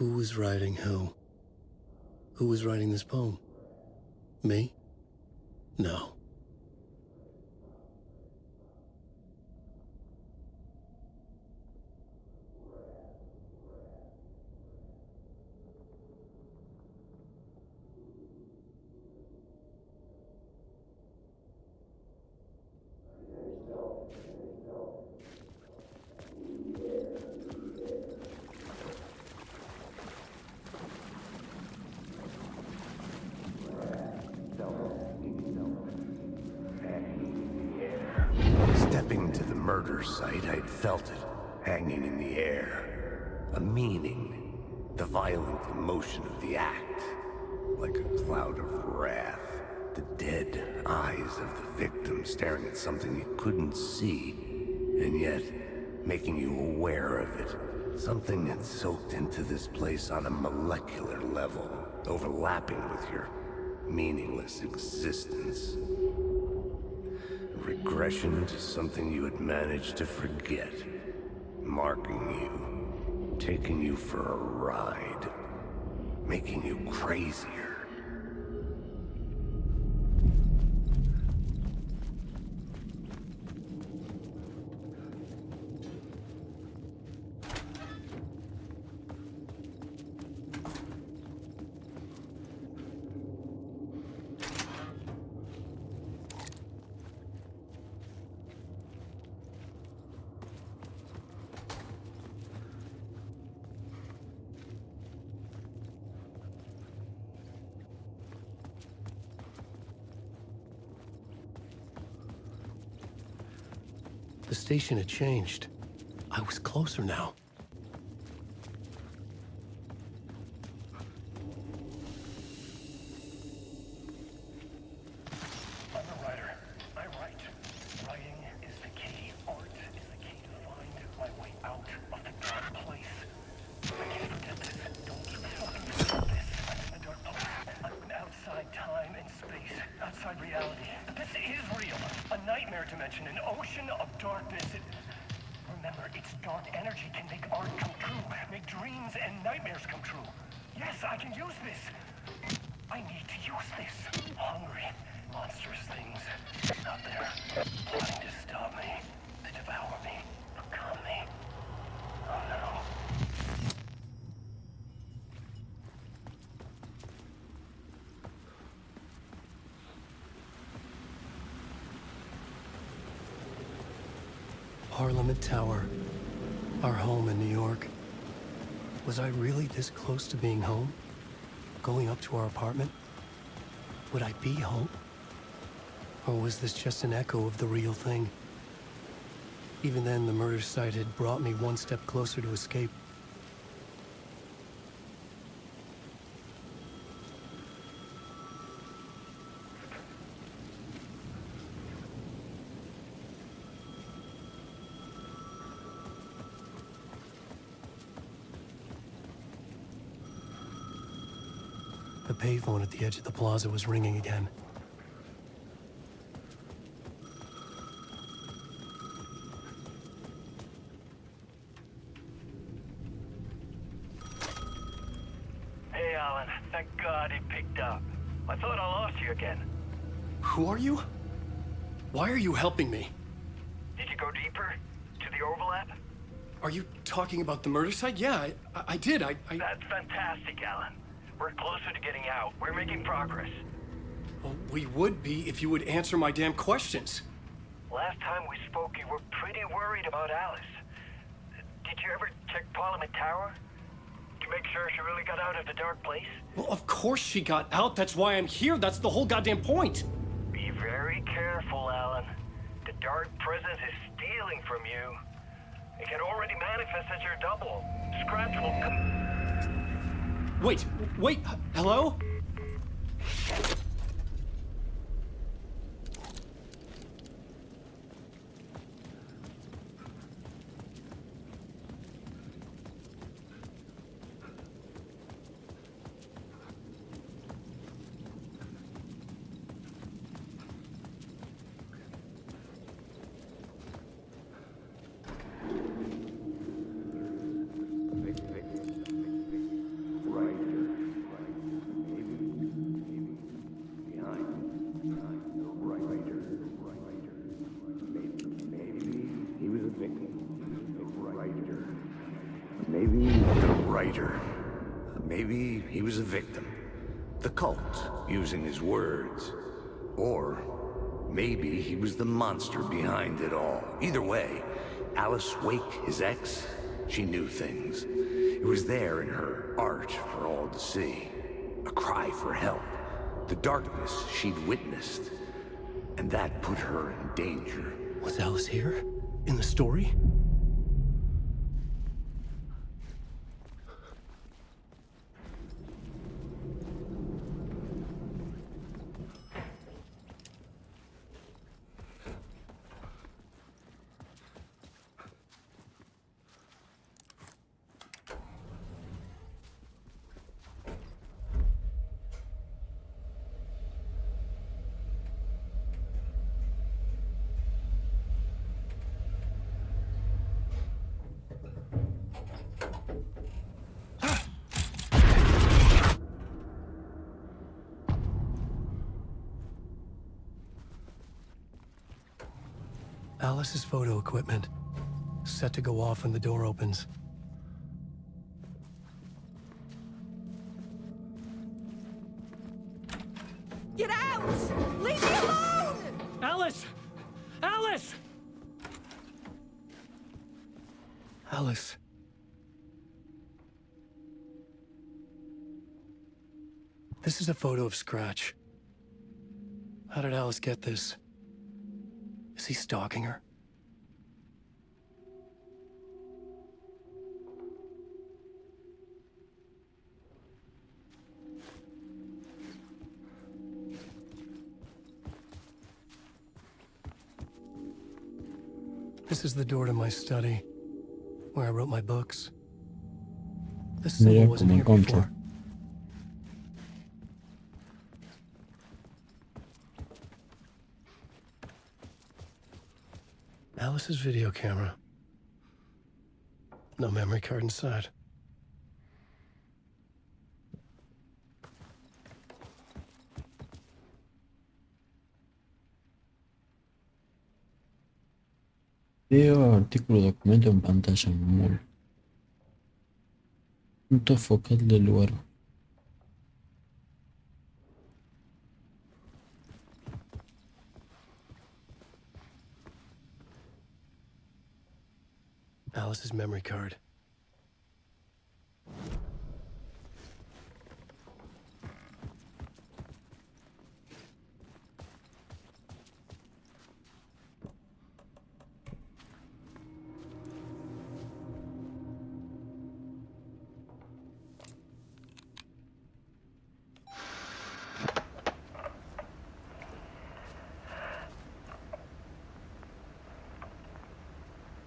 Who was writing who? Who was writing this poem? Me? No. Stepping to the murder site, I'd felt it, hanging in the air. A meaning, the violent emotion of the act. Like a cloud of wrath, the dead eyes of the victim staring at something you couldn't see, and yet making you aware of it. Something had soaked into this place on a molecular level, overlapping with your meaningless existence. Regression to something you had managed to forget. Marking you. Taking you for a ride. Making you crazier. The station had changed. I was closer now. I'm a writer. I write. Writing is the key. Art is the key to find my way out of the dark place. I can't forget this. Don't you fucking forget this. I'm in the dark place. I'm outside time and space. Outside reality. This is real. A nightmare dimension. An ocean of darkness. Remember, its dark energy can make art come true. Make dreams and nightmares come true. Yes, I can use this. I need to use this. Hungry, monstrous things out there, plotting to stop me, to devour me, become me. Oh no. Parliament Tower. Our home in New York. Was I really this close to being home? Going up to our apartment? Would I be home? Or was this just an echo of the real thing? Even then, the murder site had brought me one step closer to escape. The payphone at the edge of the plaza was ringing again. Hey, Alan. Thank God it picked up. I thought I lost you again. Who are you? Why are you helping me? Did you go deeper? To the overlap? Are you talking about the murder site? Yeah, I did. That's fantastic, Alan. We're closer to getting out. We're making progress. Well, we would be if you would answer my damn questions. Last time we spoke, you were pretty worried about Alice. Did you ever check Parliament Tower? To make sure she really got out of the dark place? Well, of course she got out. That's why I'm here. That's the whole goddamn point. Be very careful, Alan. The dark presence is stealing from you. It can already manifest as your double. Scratch will come... Wait, hello? traitor. Maybe he was a victim. The cult, using his words. Or maybe he was the monster behind it all. Either way, Alice Wake, his ex, she knew things. It was there in her art for all to see. A cry for help. The darkness she'd witnessed. And that put her in danger. Was Alice here? In the story? Alice's photo equipment. Set to go off when the door opens. Get out! Leave me alone! Alice! Alice! Alice. This is a photo of Scratch. How did Alice get this? Is he stalking her? This is the door to my study, where I wrote my books. This symbol Mira wasn't cómo here encontró. before. Alice's video camera. No memory card inside. Video, artículo, documento en pantalla, muro. Punto focal del lugar. Alice's memory card.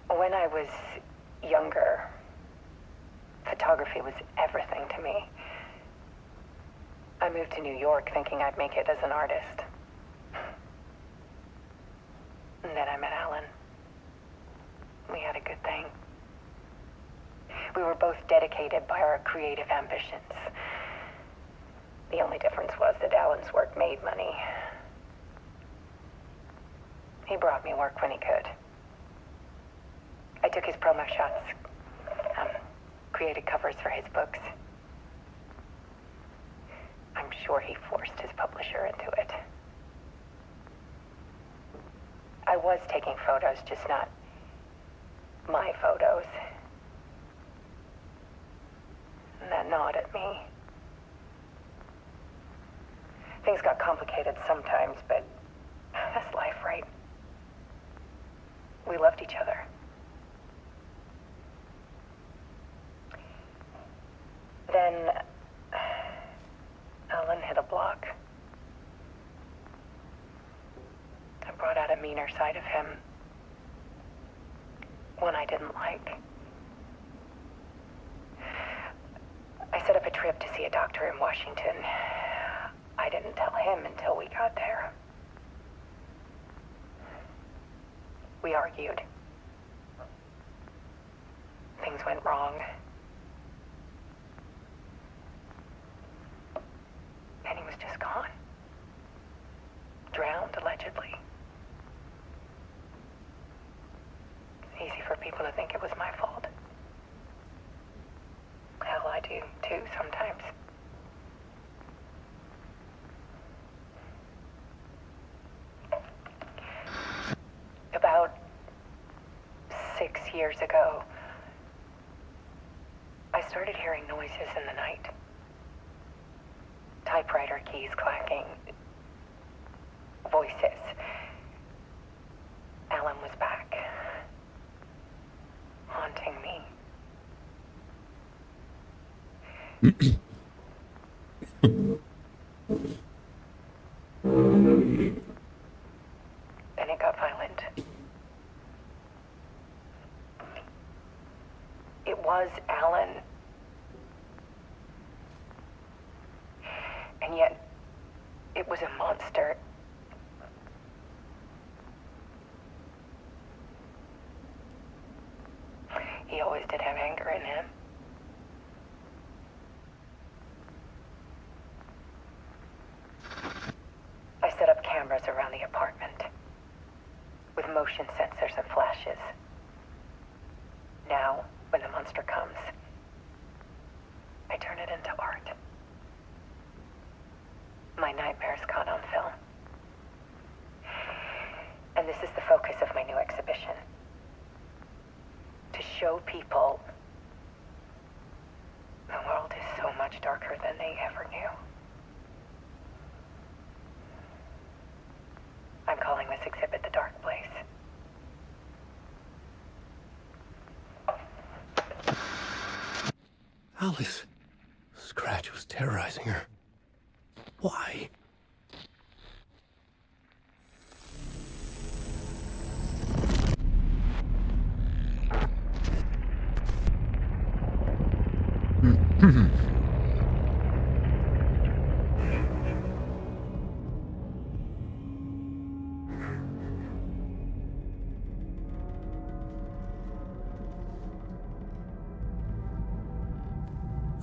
When I was younger, photography was everything to me. I moved to New York thinking I'd make it as an artist. And then I met Alan. We had a good thing. We were both dedicated by our creative ambitions. The only difference was that Alan's work made money. He brought me work when he could. I took his promo shots, created covers for his books. I'm sure he forced his publisher into it. I was taking photos, just not my photos. And that gnawed at me. Things got complicated sometimes, but that's life, right? We loved each other. Then Alan hit a block. I brought out a meaner side of him. One I didn't like. I set up a trip to see a doctor in Washington. I didn't tell him until we got there. We argued. Things went wrong. And he was just gone. Drowned, allegedly. Easy for people to think it was my fault. Hell, I too, sometimes. About 6 years ago, I started hearing noises in the night. Typewriter keys clacking. Voices. Alan was back. Haunting me. And it got violent. It was Alan. And yet, it was a monster. He always did have anger in him. I set up cameras around the apartment with motion sensors and flashes. Now, when the monster comes, I turn it into art. My nightmares caught on film. And this is the focus of my new exhibition. To show people the world is so much darker than they ever knew. I'm calling this exhibit The Dark Place. Alice. Scratch was terrorizing her. Why?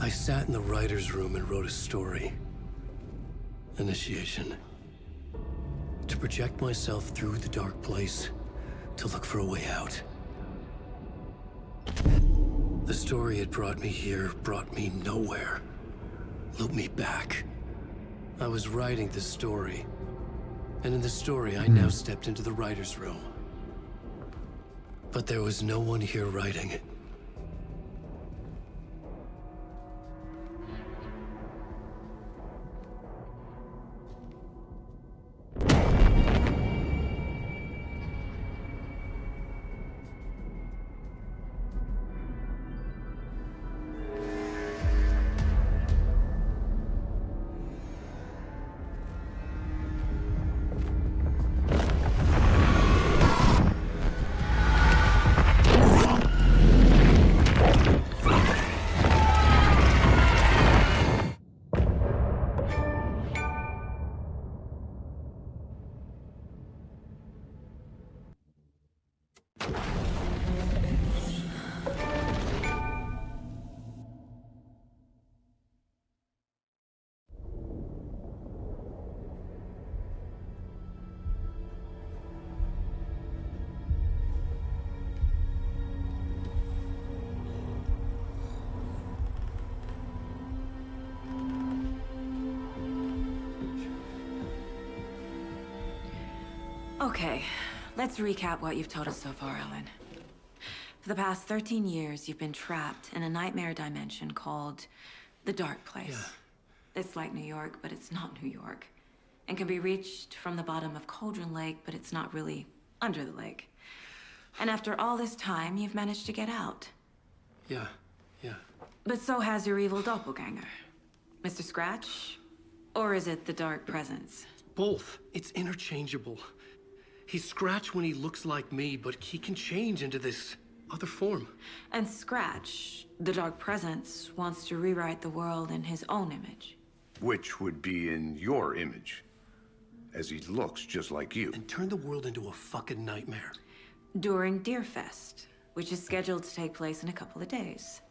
I sat in the writer's room and wrote a story. Initiation. To project myself through the dark place, to look for a way out. The story had brought me here, brought me nowhere. Looped me back. I was writing the story. And in the story, I now stepped into the writer's room. But there was no one here writing it. Okay, let's recap what you've told us so far, Ellen. For the past 13 years, you've been trapped in a nightmare dimension called the Dark Place. Yeah. It's like New York, but it's not New York. And can be reached from the bottom of Cauldron Lake, but it's not really under the lake. And after all this time, you've managed to get out. Yeah. But so has your evil doppelganger. Mr. Scratch? Or is it the Dark Presence? Both. It's interchangeable. He's Scratch when he looks like me, but he can change into this other form. And Scratch, the Dark Presence, wants to rewrite the world in his own image. Which would be in your image, as he looks just like you. And turn the world into a fucking nightmare. During Deerfest, which is scheduled to take place in a couple of days.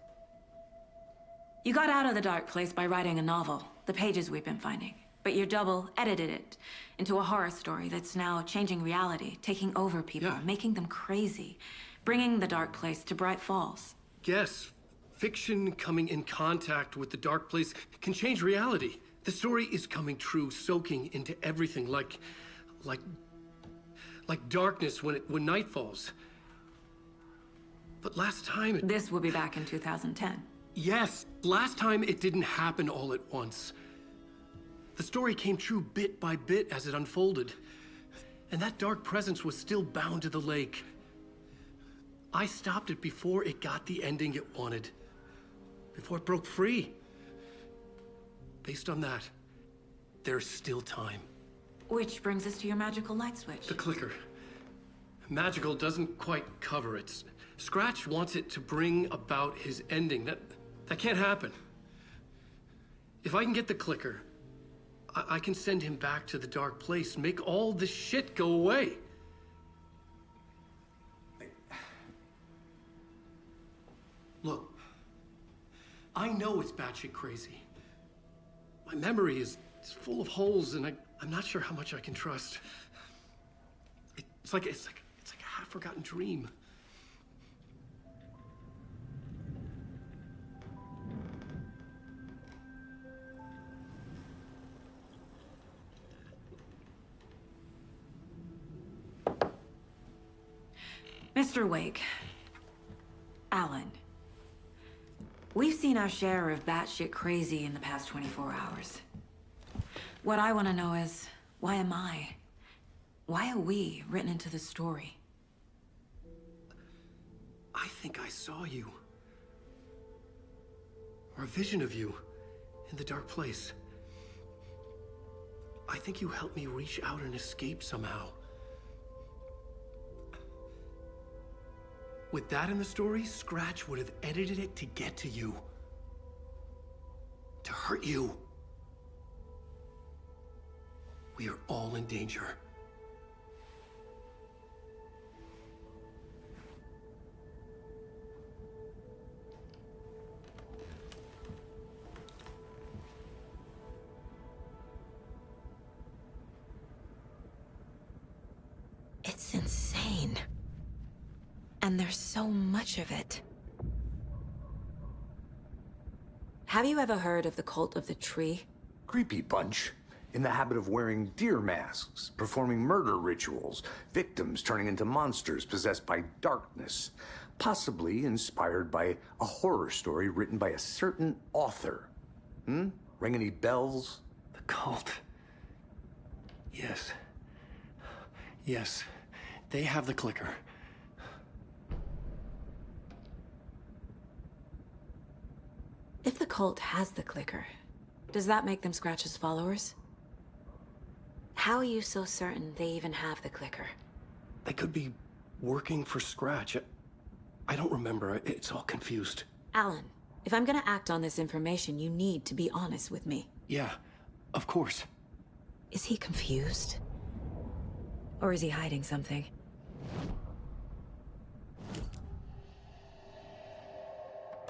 You got out of the Dark Place by writing a novel, the pages we've been finding. But your double edited it into a horror story that's now changing reality, taking over people, Yeah. making them crazy, bringing the Dark Place to Bright Falls. Yes. Fiction coming in contact with the dark place can change reality. The story is coming true, soaking into everything like darkness when night falls. But last time This will be back in 2010. Yes, last time it didn't happen all at once. The story came true bit by bit as it unfolded. And that dark presence was still bound to the lake. I stopped it before it got the ending it wanted. Before it broke free. Based on that, there's still time. Which brings us to your magical light switch. The clicker. Magical doesn't quite cover it. Scratch wants it to bring about his ending. That can't happen. If I can get the clicker, I can send him back to the dark place, make all this shit go away. Look, I know it's batshit crazy. My memory is full of holes, and I'm not sure how much I can trust. It's like a half-forgotten dream. Mr. Wake. Alan. We've seen our share of batshit crazy in the past 24 hours. What I want to know is, why am I? Why are we written into the story? I think I saw you. Or a vision of you in the dark place. I think you helped me reach out and escape somehow. With that in the story, Scratch would have edited it to get to you. To hurt you. We are all in danger. It's insane. And there's so much of it. Have you ever heard of the cult of the tree? Creepy bunch. In the habit of wearing deer masks, performing murder rituals, victims turning into monsters possessed by darkness, possibly inspired by a horror story written by a certain author. Ring any bells? The cult. Yes. Yes. They have the clicker. If the cult has the clicker, does that make them Scratch's followers? How are you so certain they even have the clicker? They could be working for Scratch. I don't remember. It's all confused. Alan, if I'm gonna act on this information, you need to be honest with me. Yeah, of course. Is he confused? Or is he hiding something?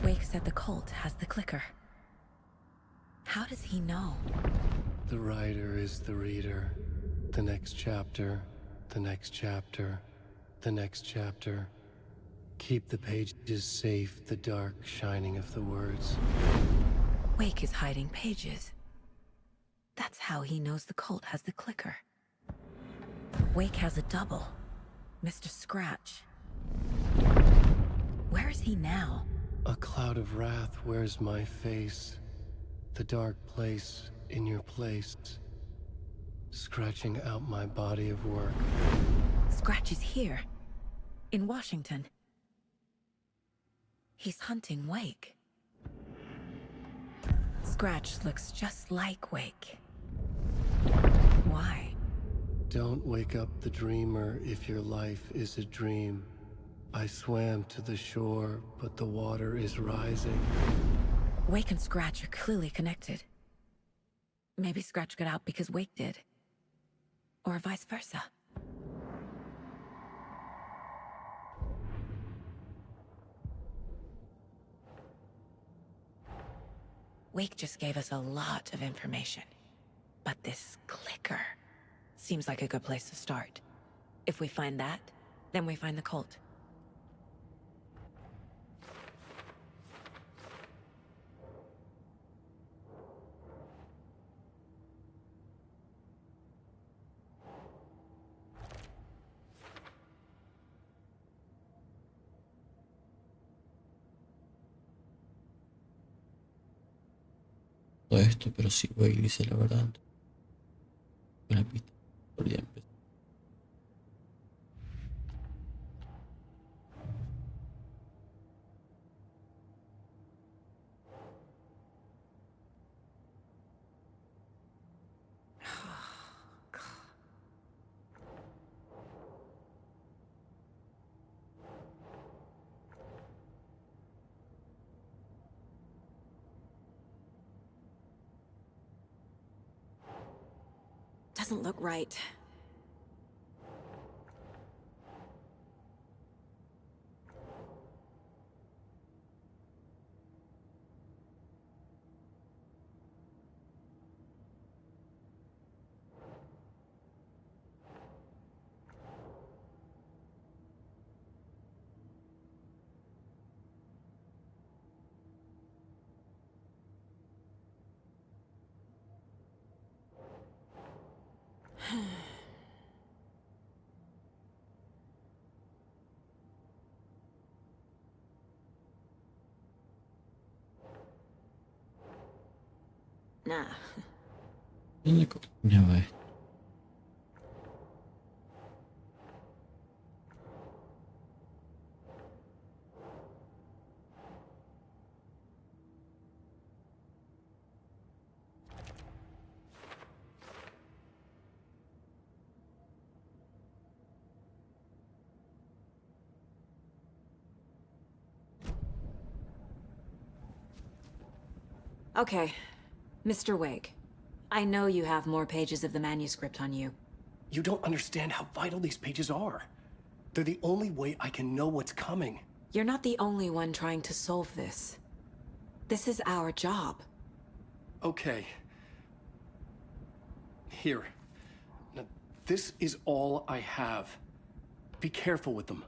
Wake said the cult has the clicker. How does he know? The writer is the reader. The next chapter, the next chapter, the next chapter. Keep the pages safe, the dark shining of the words. Wake is hiding pages. That's how he knows the cult has the clicker. Wake has a double. Mr. Scratch. Where is he now? A cloud of wrath wears my face. The dark place in your place. Scratching out my body of work. Scratch is here. In Washington. He's hunting Wake. Scratch looks just like Wake. Why? Don't wake up the dreamer if your life is a dream. I swam to the shore, but the water is rising. Wake and Scratch are clearly connected. Maybe Scratch got out because Wake did. Or vice versa. Wake just gave us a lot of information. But this clicker seems like a good place to start. If we find that, then we find the cult. todo esto, pero si Wake dice la verdad, una pista podría empezar. Doesn't look right. Nah. ¿Dónde coño va esto? Okay, Mr. Wake. I know you have more pages of the manuscript on you. You don't understand how vital these pages are. They're the only way I can know what's coming. You're not the only one trying to solve this. This is our job. Okay. Here. Now, this is all I have. Be careful with them.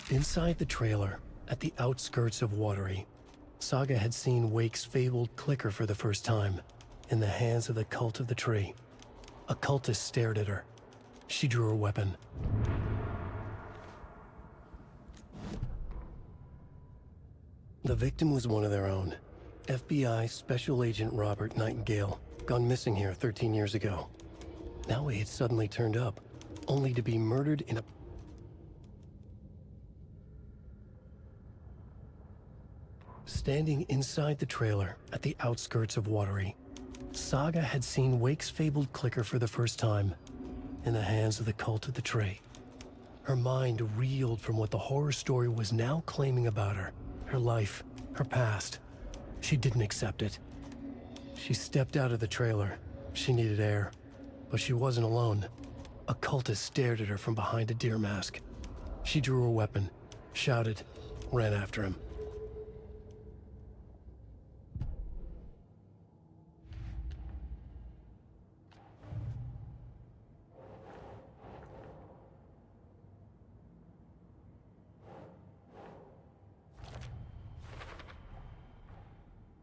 Inside the trailer, at the outskirts of Watery, Saga had seen Wake's fabled clicker for the first time, in the hands of the Cult of the Tree. A cultist stared at her. She drew her weapon. The victim was one of their own. FBI Special Agent Robert Nightingale, gone missing here 13 years ago. Now he had suddenly turned up, only to be murdered in a... Standing inside the trailer at the outskirts of Watery, Saga had seen Wake's fabled clicker for the first time, in the hands of the Cult of the Tree. Her mind reeled from what the horror story was now claiming about her. Her life, her past. She didn't accept it. She stepped out of the trailer. She needed air. But she wasn't alone. A cultist stared at her from behind a deer mask. She drew her weapon, shouted, ran after him.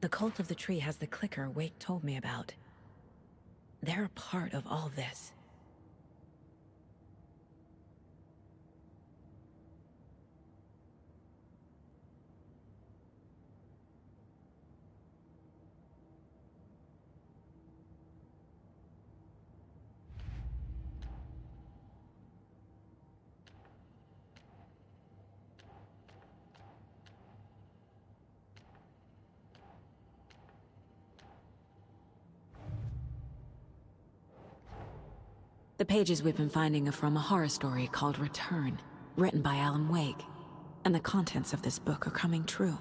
The Cult of the Tree has the clicker Wake told me about. They're a part of all this. The pages we've been finding are from a horror story called Return, written by Alan Wake. And the contents of this book are coming true.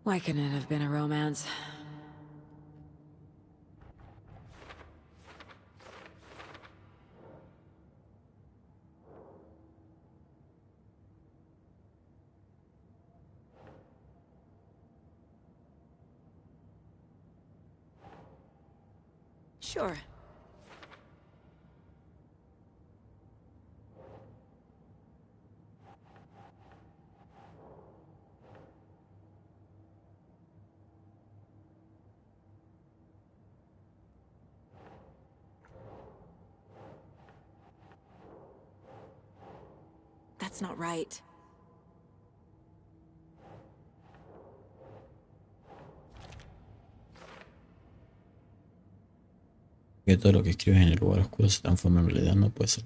Why couldn't it have been a romance? Sure. That's not right. Que todo lo que escribes en el lugar oscuro se transforma en realidad, no puede ser.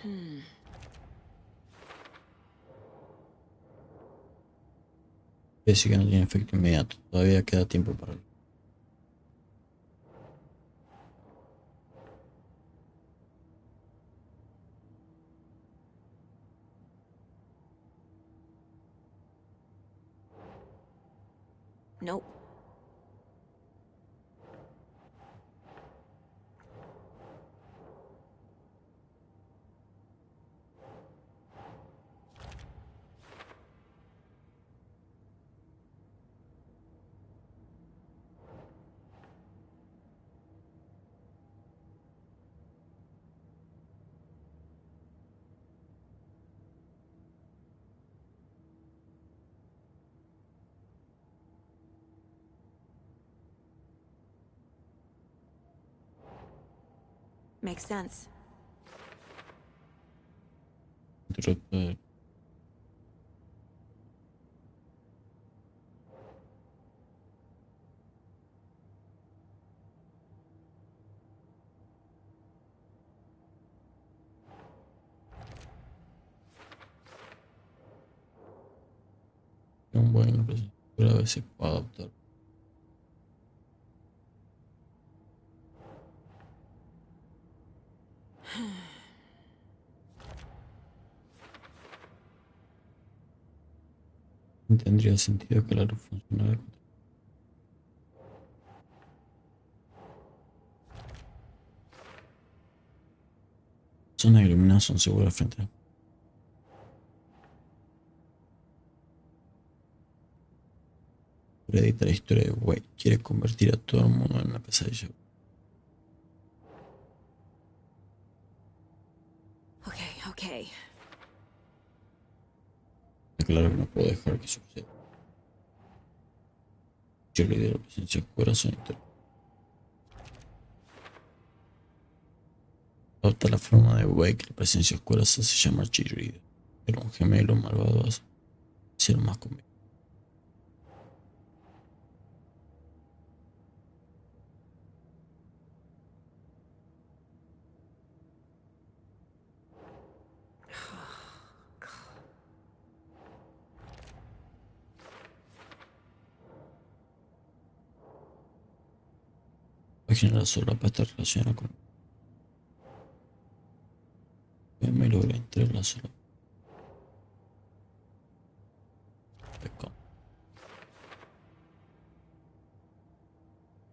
Quiere decir que no tiene efecto inmediato. Todavía queda tiempo para él. Nope. Makes sense. Directo. Un buen representante, pero a veces puedo adaptar. No tendría sentido que la luz funcionara. Zonas iluminadas son seguras frente a... Edita la historia de Wade. Quiere convertir a todo el mundo en una pesadilla. Okay. Está claro que no puedo dejar que suceda. Yo le di la presencia del corazón interno. Adopta la forma de Wake, la presencia oscura se hace llamar Cheerleader. Era un gemelo malvado a ser más conmigo. Página la solapa está relacionada con... Me logré entrar en la solapa.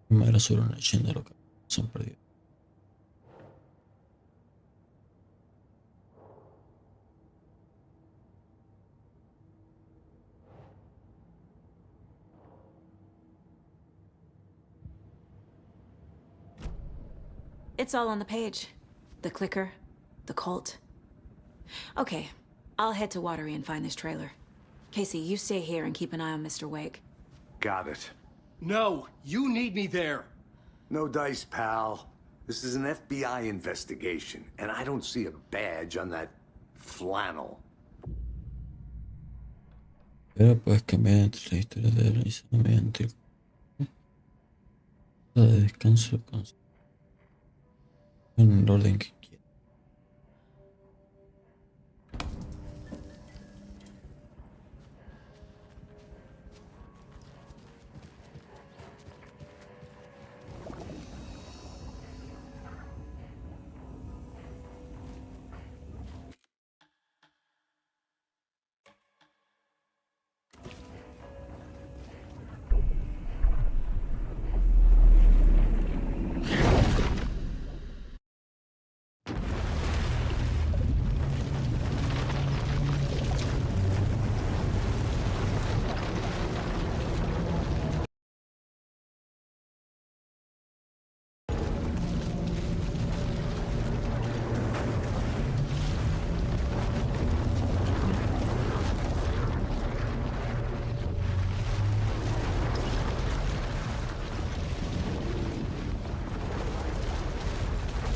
Era solo una leyenda local. Son perdidos. It's all on the page. The clicker, the cult. Okay, I'll head to Watery and find this trailer. Casey, you stay here and keep an eye on Mr. Wake. Got it. No, you need me there. No dice, pal. This is an FBI investigation, and I don't see a badge on that flannel. Pero puedes cambiar entre las historias de organización mediante el de descanso en el orden que quieras.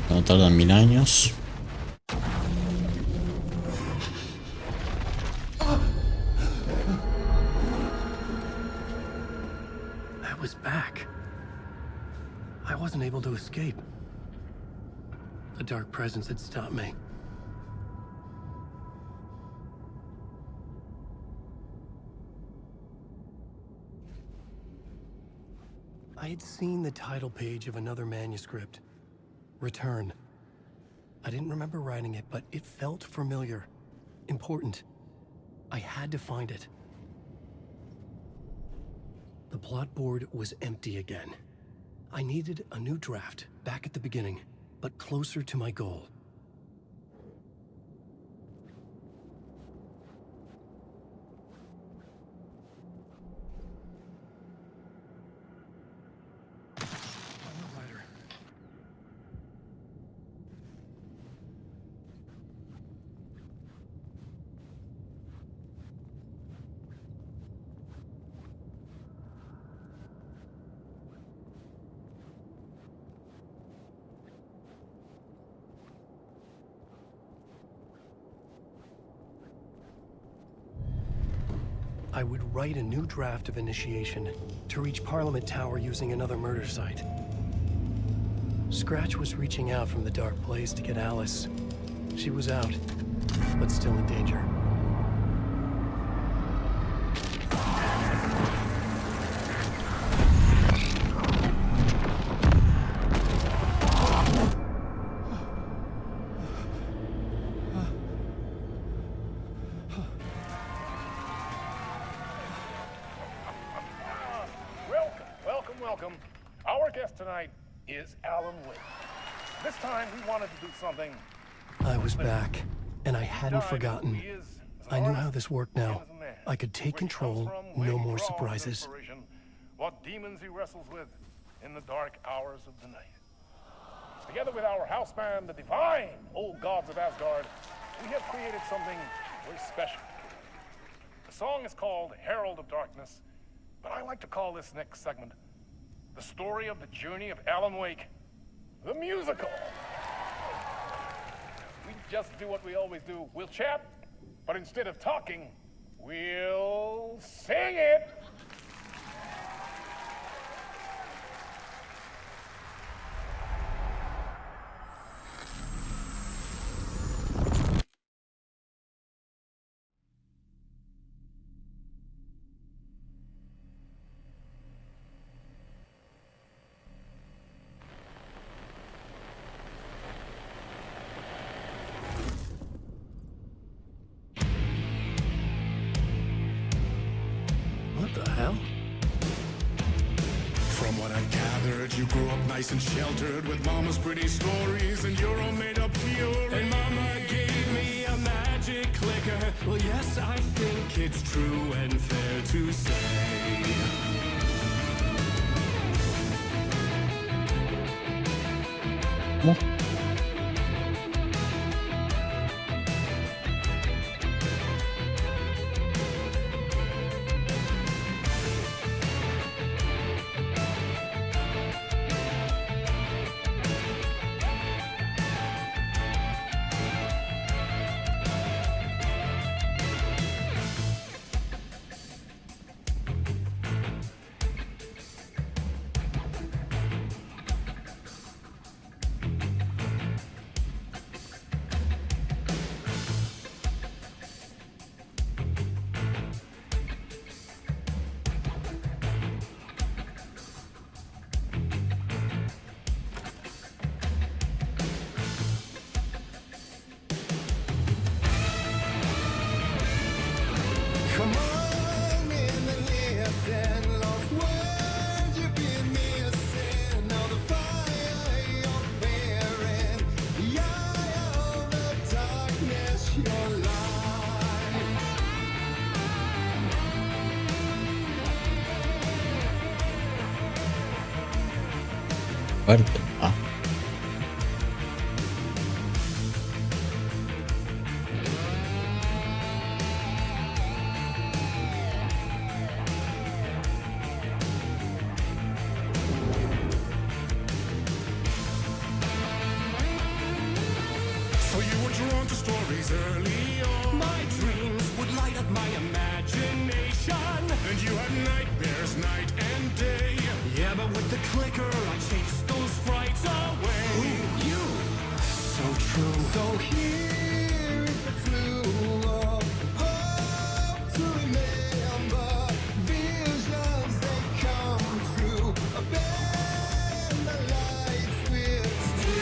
No tardan 1000 años. was back. I wasn't able to escape. The dark presence had stopped me. I had seen the title page of another manuscript. Return. I didn't remember writing it, but it felt familiar. Important. I had to find it. The plot board was empty again. I needed a new draft, back at the beginning, but closer to my goal. I would write a new draft of Initiation to reach Parliament Tower using another murder site. Scratch was reaching out from the dark place to get Alice. She was out, but still in danger. Welcome. Our guest tonight is Alan Wake. This time we wanted to do something. I was back, and I hadn't forgotten. I knew how this worked now. I could take control, no more surprises. What demons he wrestles with in the dark hours of the night. Together with our house band, the divine old gods of Asgard, we have created something very special. The song is called Herald of Darkness, but I like to call this next segment the story of the journey of Alan Wake, the musical. We just do what we always do. We'll chat, but instead of talking, we'll sing it. What the hell? From what I've gathered, you grew up nice and sheltered with mama's pretty stories and your own made-up fury. And mama gave me a magic clicker. Well, yes, I think it's true and fair to say. Come on in and listen, lost words you've been missing. Now the fire you're bearing, the eye of the darkness, your light. Fuerte. Ah. So you were drawn to stories early on. My dreams would light up my imagination. And you had nightmares night and day. Yeah, but with the clicker, I chased those frights away. Ooh, you. So true. So here is the clue of hope to remember. Visions, they come true. Bend the light switch to.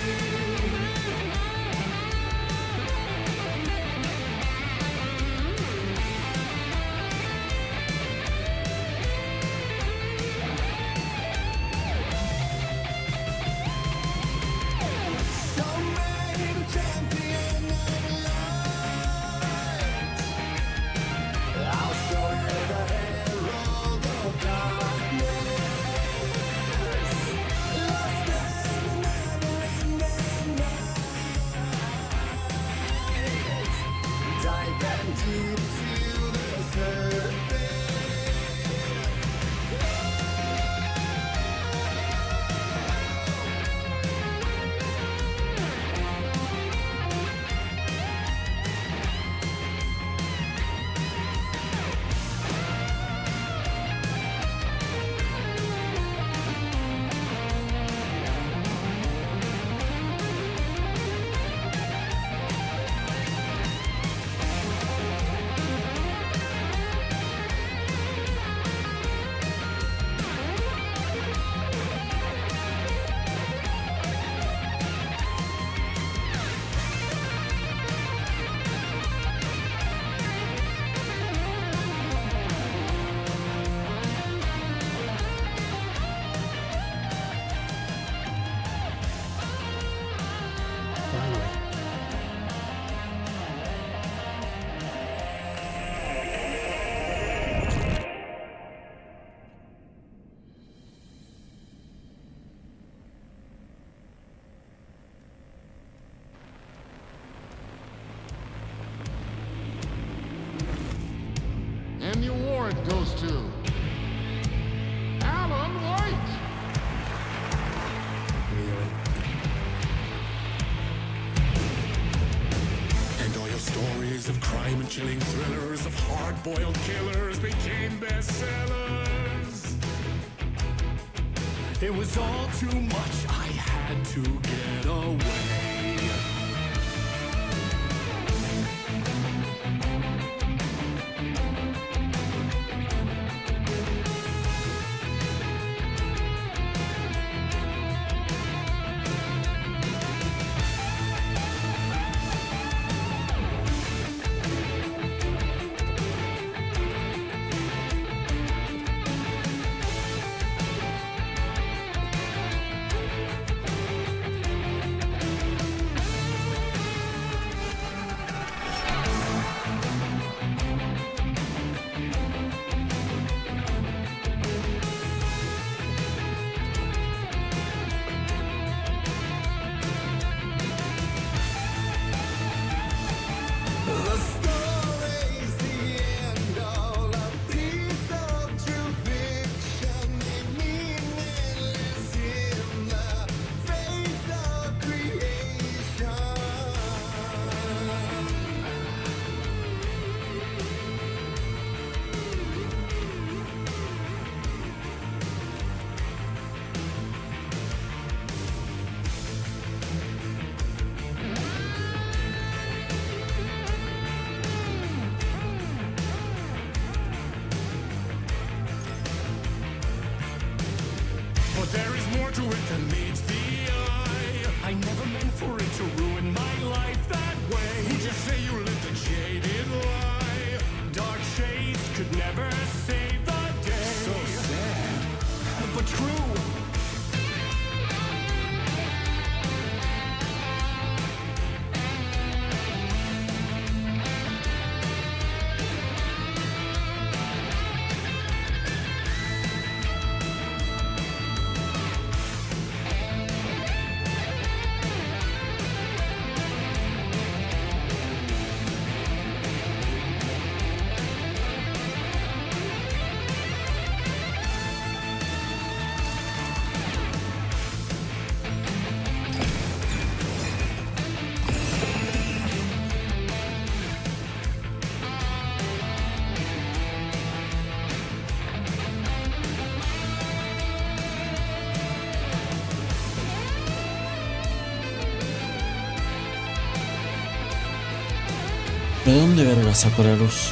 And the award goes to Alan White. And all your stories of crime and chilling thrillers of hard-boiled killers became bestsellers. It was all too much, I had to get away. But there is more to it than meets the eye. I never meant for it to ruin my life that way. Who just say you lived a jaded lie? Dark shades could never save the day. So sad, but true. ¿De dónde verga sacó la luz?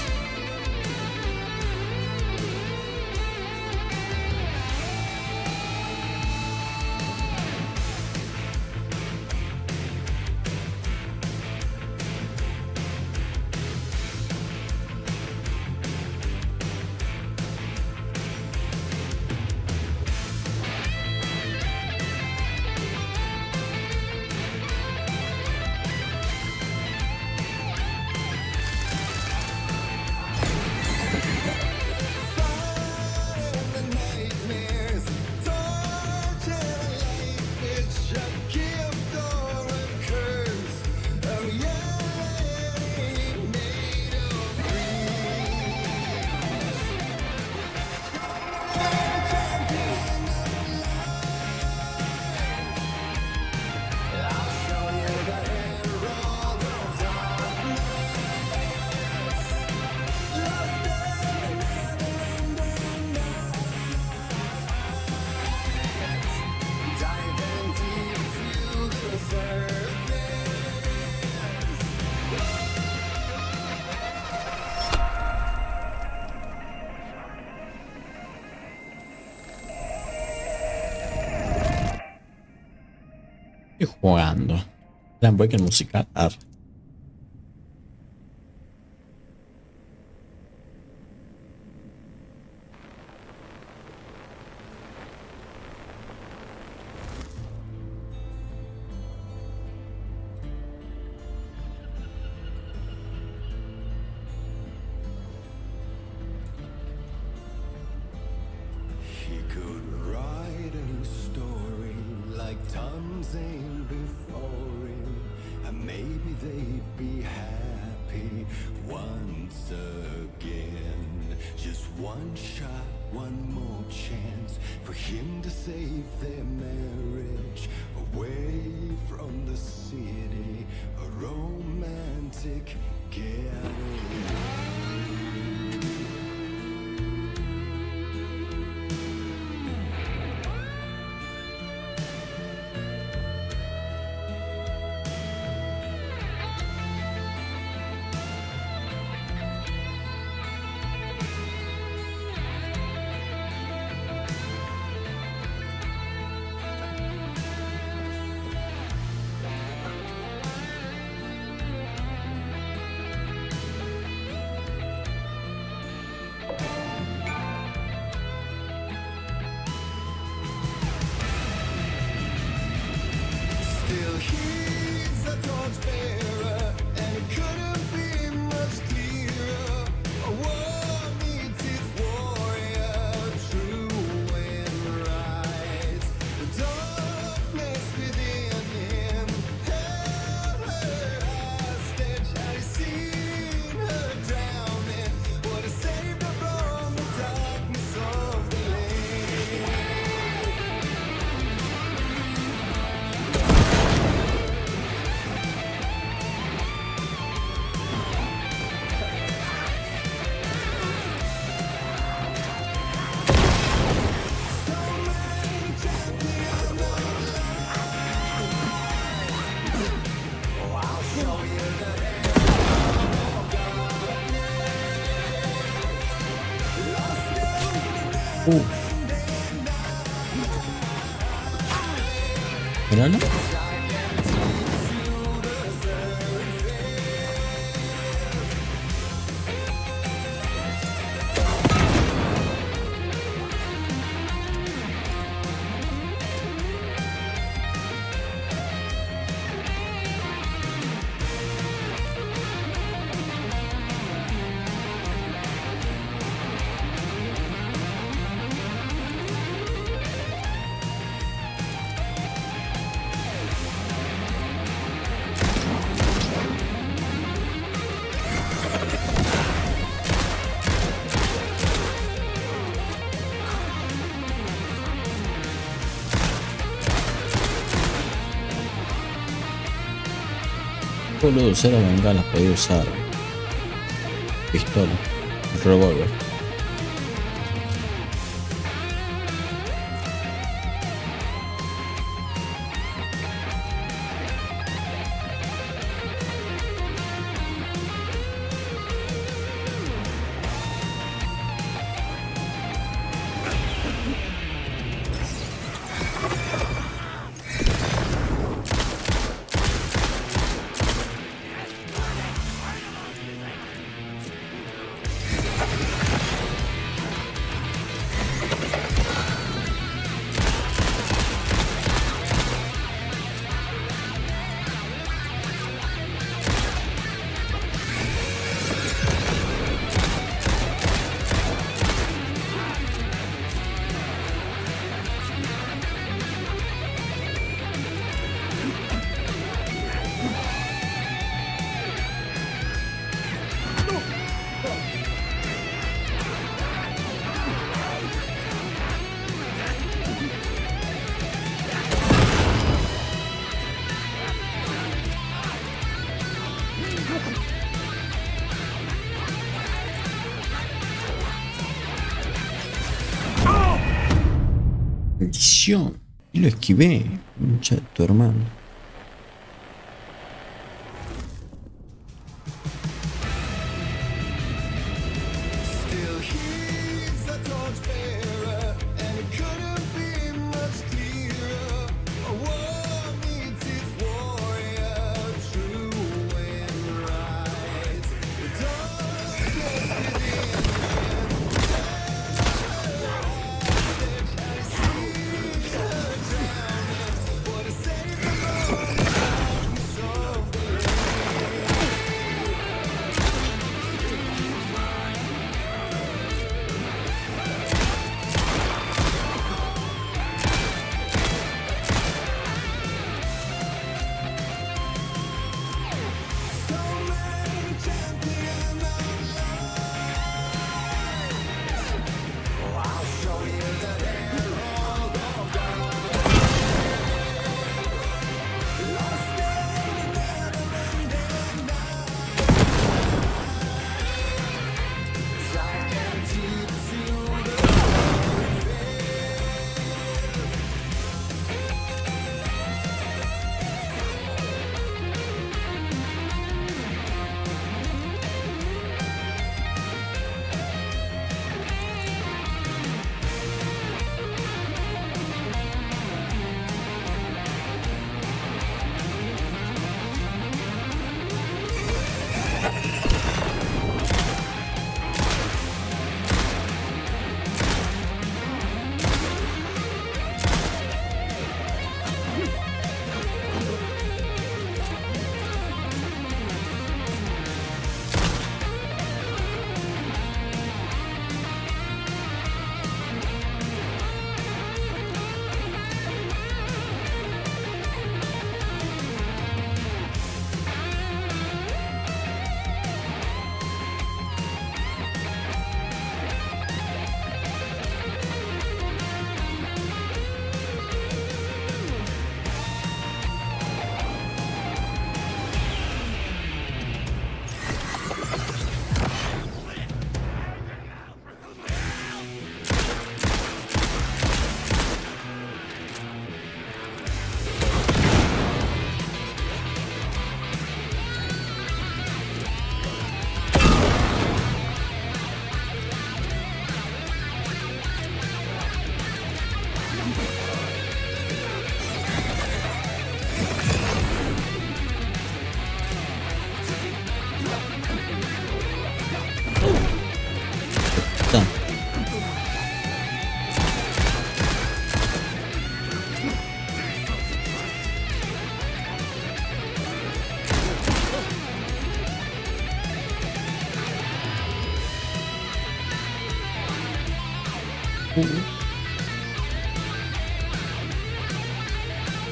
Estoy jugando. La break musical. He could write a new story like Tom Zane before him, and maybe they'd be happy once again. Just one shot, one more chance for him to save their marriage, away from the city, a romantic getaway. Still he's a torchbearer, and it couldn't be much clearer. A war needs its warrior, true and right. The darkness within him held her hostage. Had he seen her drowning, would have saved her from the darkness of the lake. Míralo. Boludo, usar la bengala, podía usar pistola, revólver. Maldición. Y lo esquivé. Mucha de tu hermano.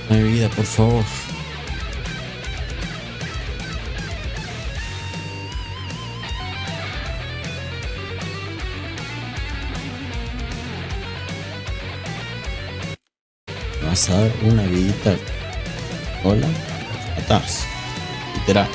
Mi vida, por favor. Me vas a dar una vidita. Hola. Atrás. Literal.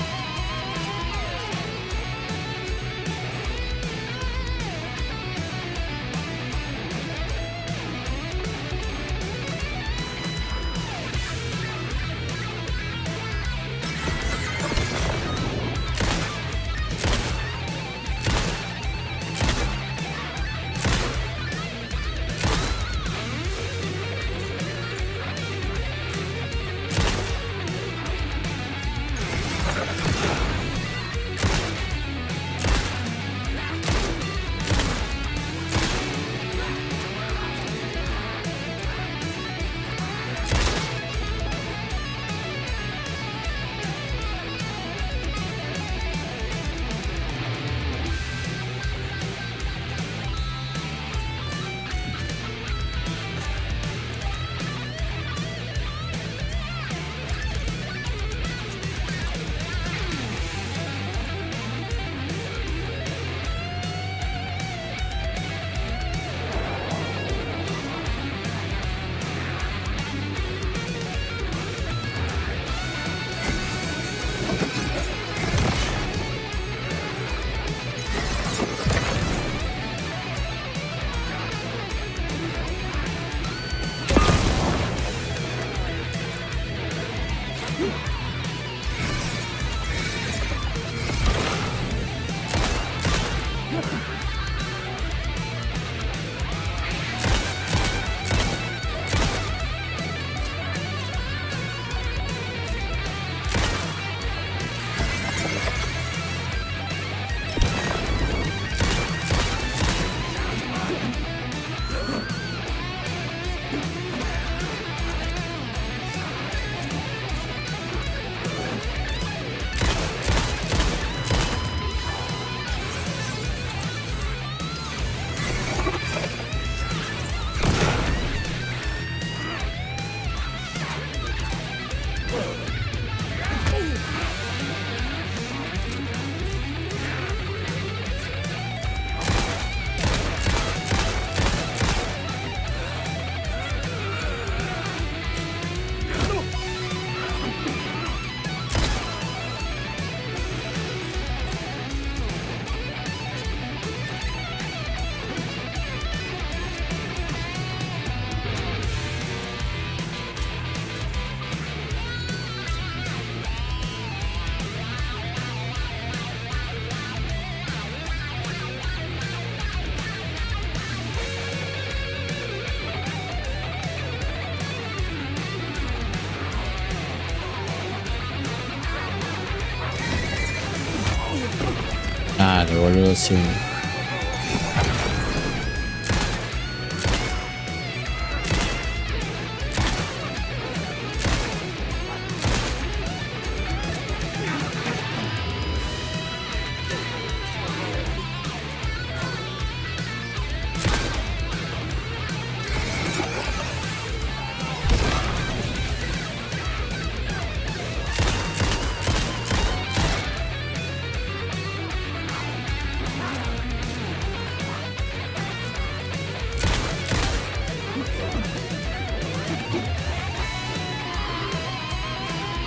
Vale, vuelvo así.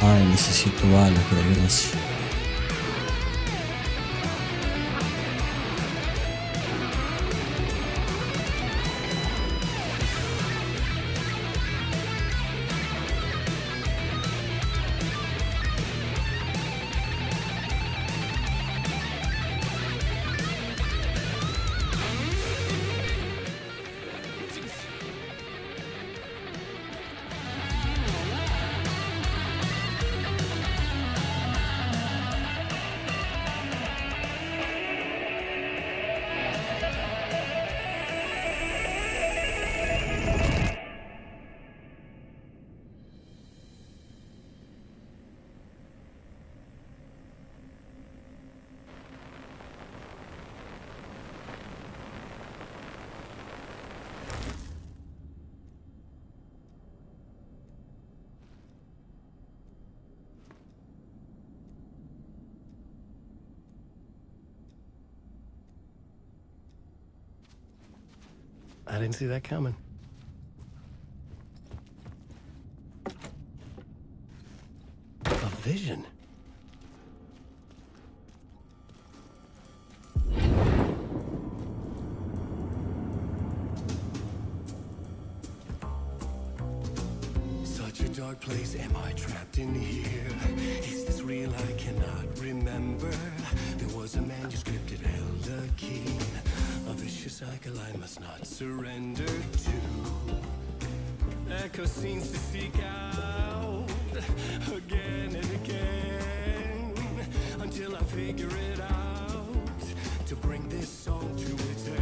Ay, necesito balas, pero gracias. I didn't see that coming. A vision. Such a dark place, am I trapped in here? Is this real? I cannot remember. There was a manuscript, it held a key. A vicious cycle I must not surrender to. Echo scenes to seek out again and again until I figure it out to bring this song to its end.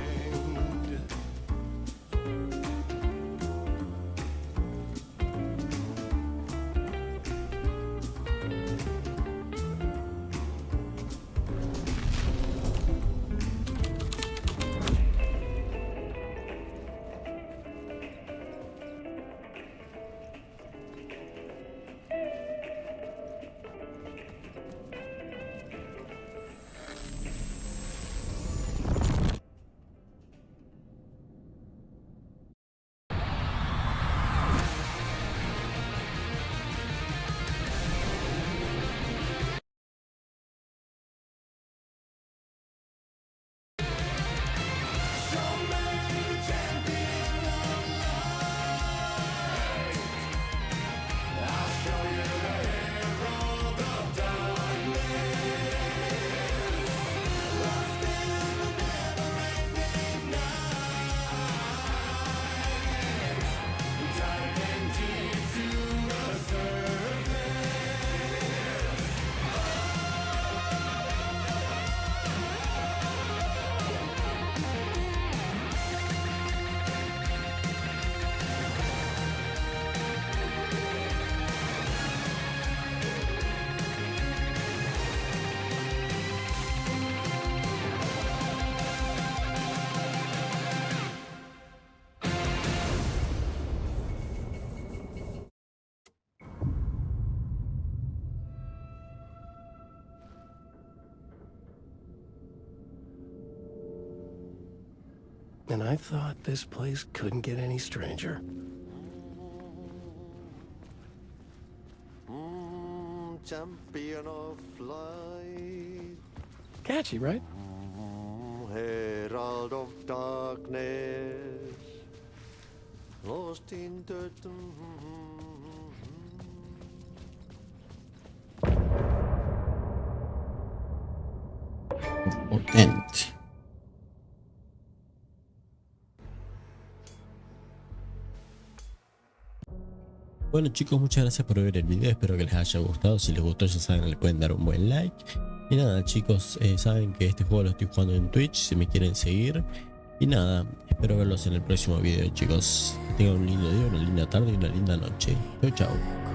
And I thought this place couldn't get any stranger. Champion of light, Catchy, right? herald of darkness, lost in the Potente. Bueno chicos, muchas gracias por ver el video, espero que les haya gustado. Si les gustó ya saben, le pueden dar un buen like. Y nada chicos, saben que este juego lo estoy jugando en Twitch si me quieren seguir. Y nada, espero verlos en el próximo video chicos. Que tengan un lindo día, una linda tarde y una linda noche. Chau chau.